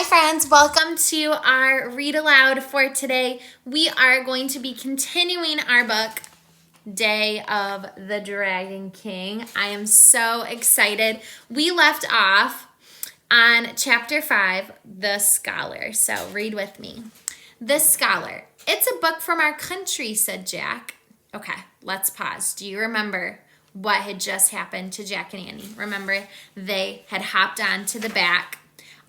Hi friends, welcome to our read aloud for today. We are going to be continuing our book, Day of the Dragon King. I am so excited. We left off on chapter 5, The Scholar. So read with me. The Scholar. It's a book from our country, said Jack. Okay, let's pause. Do you remember what had just happened to Jack and Annie? Remember, they had hopped on to the back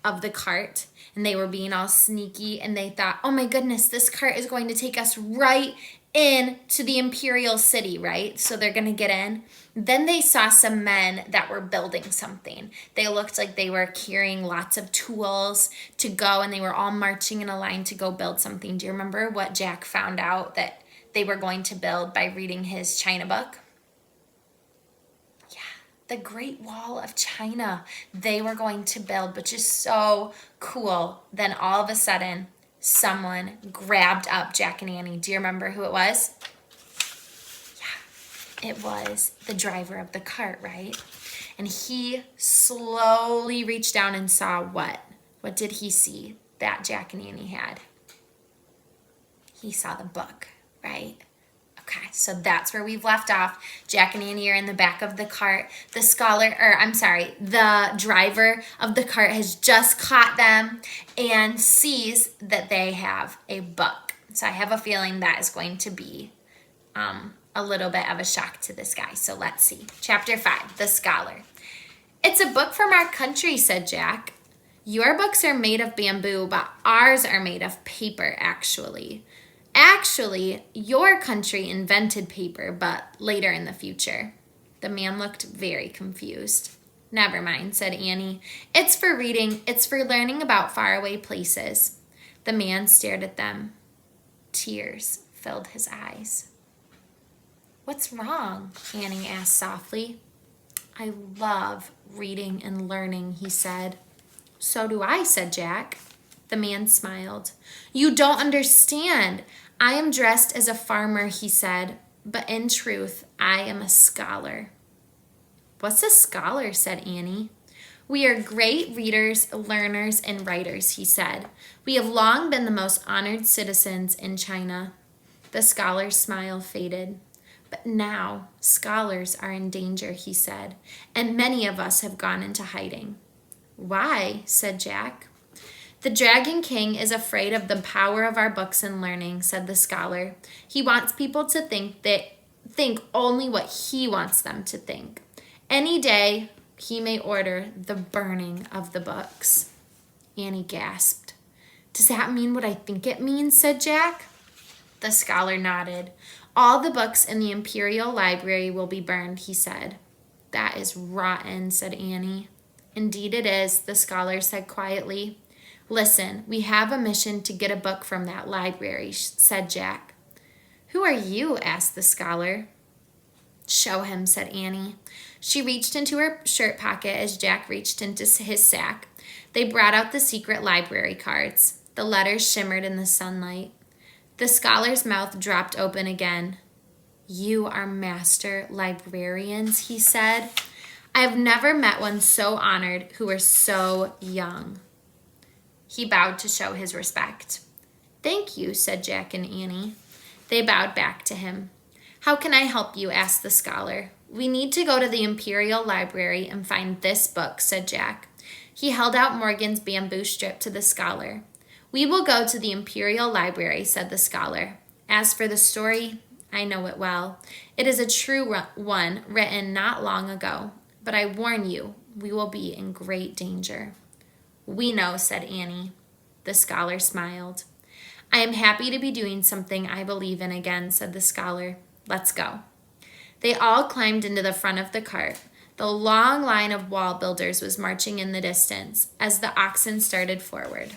of the cart and they were being all sneaky and they thought, oh my goodness, this cart is going to take us right into the imperial city, right? So they're going to get in. Then they saw some men that were building something. They looked like they were carrying lots of tools to go and they were all marching in a line to go build something. Do you remember what Jack found out that they were going to build by reading his China book? The Great Wall of China they were going to build, which is so cool. Then all of a sudden, someone grabbed up Jack and Annie. Do you remember who it was? Yeah, it was the driver of the cart, right? And he slowly reached down and saw what? What did he see that Jack and Annie had? He saw the book, right? Okay, so that's where we've left off. Jack and Annie are in the back of the cart. The driver of the cart has just caught them and sees that they have a book. So I have a feeling that is going to be a little bit of a shock to this guy. So let's see. Chapter 5, The Scholar. It's a book from our country, said Jack. Your books are made of bamboo, but ours are made of paper, actually. Actually, your country invented paper, but later in the future. The man looked very confused. Never mind, said Annie. It's for reading. It's for learning about faraway places. The man stared at them. Tears filled his eyes. What's wrong? Annie asked softly. I love reading and learning, he said. So do I, said Jack. The man smiled. You don't understand. I am dressed as a farmer, he said, but in truth, I am a scholar. What's a scholar? Said Annie. We are great readers, learners, and writers, he said. We have long been the most honored citizens in China. The scholar's smile faded. But now scholars are in danger, he said, and many of us have gone into hiding. Why? Said Jack. The Dragon King is afraid of the power of our books and learning, said the scholar. He wants people to think only what he wants them to think. Any day, he may order the burning of the books. Annie gasped. Does that mean what I think it means? Said Jack. The scholar nodded. All the books in the Imperial Library will be burned, he said. That is rotten, said Annie. Indeed it is, the scholar said quietly. Listen, we have a mission to get a book from that library, said Jack. Who are you? Asked the scholar. Show him, said Annie. She reached into her shirt pocket as Jack reached into his sack. They brought out the secret library cards. The letters shimmered in the sunlight. The scholar's mouth dropped open again. You are master librarians, he said. I have never met one so honored who are so young. He bowed to show his respect. Thank you, said Jack and Annie. They bowed back to him. How can I help you? Asked the scholar. We need to go to the Imperial Library and find this book, said Jack. He held out Morgan's bamboo strip to the scholar. We will go to the Imperial Library, said the scholar. As for the story, I know it well. It is a true one written not long ago. But I warn you, we will be in great danger. We know, said Annie. The scholar smiled. I am happy to be doing something I believe in again, said the scholar. Let's go. They all climbed into the front of the cart. The long line of wall builders was marching in the distance as the oxen started forward.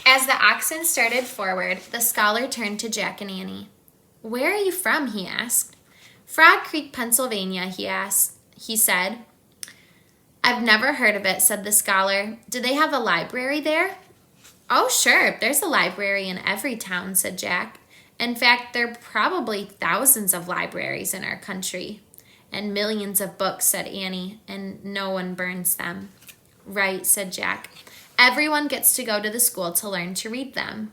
As the oxen started forward, the scholar turned to Jack and Annie. Where are you from? He asked. Frog Creek, Pennsylvania, he said. I've never heard of it, said the scholar. Do they have a library there? Oh, sure, there's a library in every town, said Jack. In fact, there are probably thousands of libraries in our country. And millions of books, said Annie, and no one burns them. Right, said Jack. Everyone gets to go to the school to learn to read them.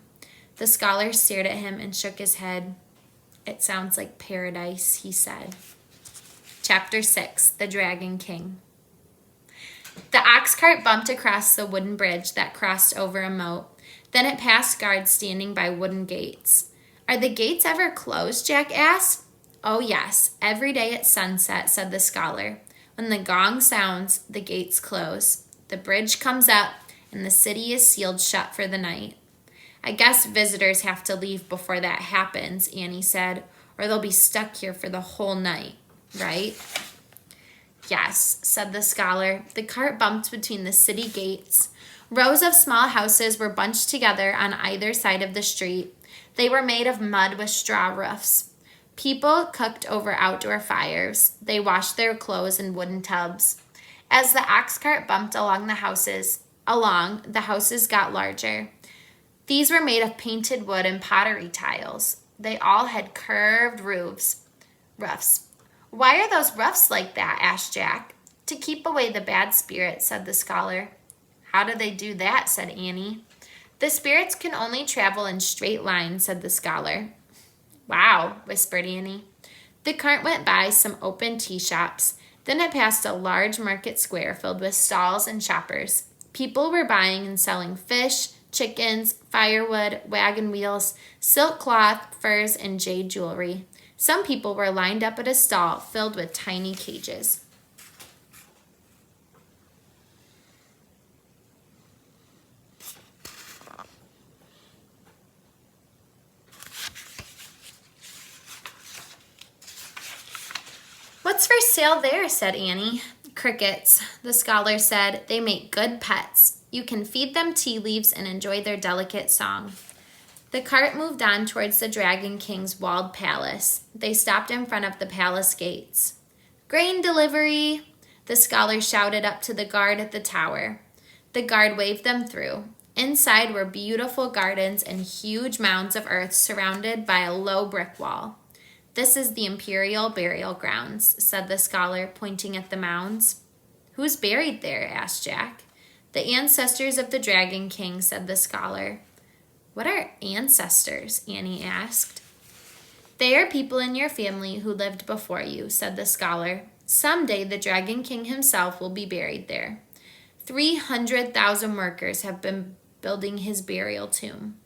The scholar stared at him and shook his head. It sounds like paradise, he said. Chapter 6, The Dragon King. The ox cart bumped across the wooden bridge that crossed over a moat. Then it passed guards standing by wooden gates. Are the gates ever closed? Jack asked. Oh, yes, every day at sunset, said the scholar. When the gong sounds, the gates close. The bridge comes up, and the city is sealed shut for the night. I guess visitors have to leave before that happens, Annie said, or they'll be stuck here for the whole night, right? Yes, said the scholar. The cart bumped between the city gates. Rows of small houses were bunched together on either side of the street. They were made of mud with straw roofs. People cooked over outdoor fires. They washed their clothes in wooden tubs. As the ox cart bumped along, the houses got larger. These were made of painted wood and pottery tiles. They all had curved roofs. Why are those roofs like that? Asked Jack. To keep away the bad spirits, said the scholar. How do they do that? Said Annie. The spirits can only travel in straight lines, said the scholar. Wow, whispered Annie. The cart went by some open tea shops. Then it passed a large market square filled with stalls and shoppers. People were buying and selling fish, chickens, firewood, wagon wheels, silk cloth, furs, and jade jewelry. Some people were lined up at a stall filled with tiny cages. What's for sale there? Said Annie. Crickets, the scholar said. They make good pets. You can feed them tea leaves and enjoy their delicate song. The cart moved on towards the Dragon King's walled palace. They stopped in front of the palace gates. Grain delivery, the scholar shouted up to the guard at the tower. The guard waved them through. Inside were beautiful gardens and huge mounds of earth surrounded by a low brick wall. This is the imperial burial grounds, said the scholar, pointing at the mounds. Who's buried there? Asked Jack. The ancestors of the Dragon King, said the scholar. What are ancestors? Annie asked. They are people in your family who lived before you, said the scholar. Someday the Dragon King himself will be buried there. 300,000 workers have been building his burial tomb.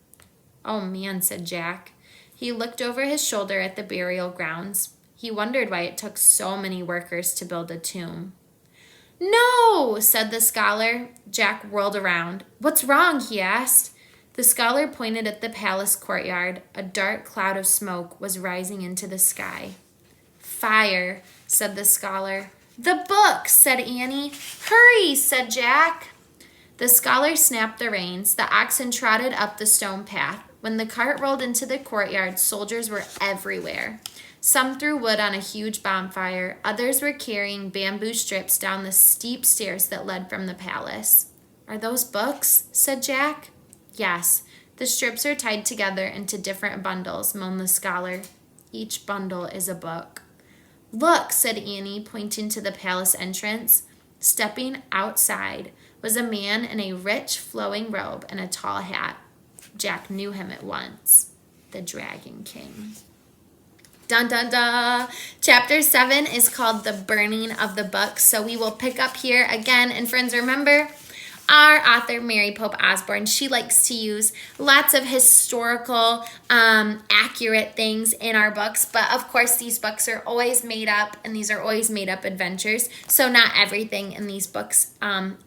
Oh man, said Jack. He looked over his shoulder at the burial grounds. He wondered why it took so many workers to build a tomb. No, said the scholar. Jack whirled around. What's wrong? He asked. The scholar pointed at the palace courtyard. A dark cloud of smoke was rising into the sky. Fire, said the scholar. The book, said Annie. Hurry, said Jack. The scholar snapped the reins. The oxen trotted up the stone path. When the cart rolled into the courtyard, soldiers were everywhere. Some threw wood on a huge bonfire. Others were carrying bamboo strips down the steep stairs that led from the palace. Are those books? Said Jack. Yes. The strips are tied together into different bundles, moaned the scholar. Each bundle is a book. Look, said Annie, pointing to the palace entrance. Stepping outside was a man in a rich, flowing robe and a tall hat. Jack knew him at once. The Dragon King. Dun dun dun! Chapter 7 is called The Burning of the Book. So we will pick up here again. And friends, remember, our author, Mary Pope Osborne, she likes to use lots of historical, accurate things in our books. But of course, these books are always made up, and these are always made up adventures. So not everything in these books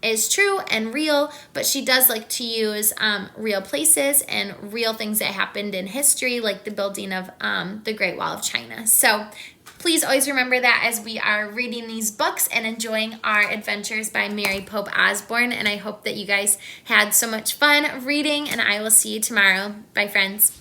is true and real, but she does like to use real places and real things that happened in history, like the building of the Great Wall of China. So please always remember that as we are reading these books and enjoying our adventures by Mary Pope Osborne. And I hope that you guys had so much fun reading, and I will see you tomorrow. Bye, friends.